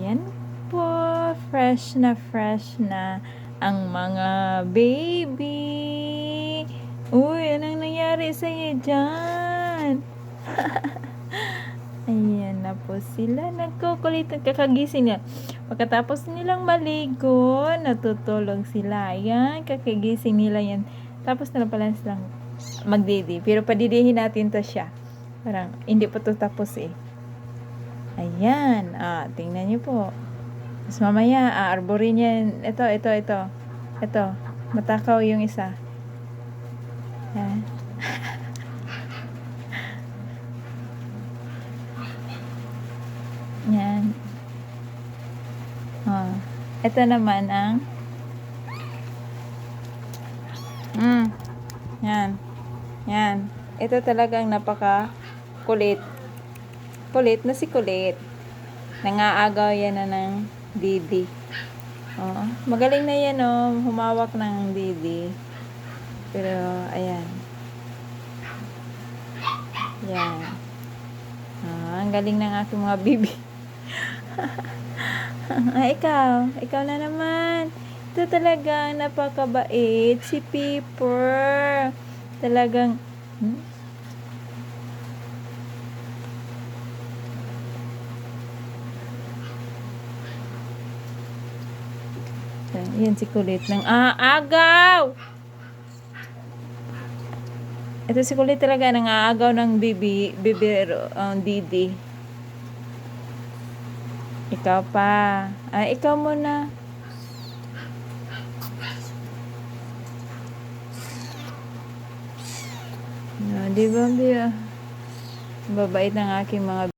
Ayan po, fresh na ang mga baby. Uy, anong nangyari sa'yo dyan? Ayan na po sila, nagkukulit at kakagising na. Pagkatapos nilang maligo, natutulog sila. Ayan, kakagising nila yan. Tapos na pala silang magdidi. Pero padidihin natin to siya. Parang, hindi pa to tapos eh. Ayan. Tingnan niyo po. Tapos mamaya, arborin niya. Ito. Ito. Matakaw yung isa. Ayan. Yan. Ito naman ang Yan. Ito talagang napaka kulit. Kulit na si kulit. Nangaagaw yan na ng didi. Magaling na yan humawak ng didi. Pero ayan. Yan. Ang galing ng aking mga bibi. Ikaw na naman. Ito talagang napakabait si Piper. Talagang yan si kulit ng agaw. Ito si kulit talaga ng aagaw ng didi. Ikaw pa. Ikaw muna. Di ba, Bia? Babait ng aking mga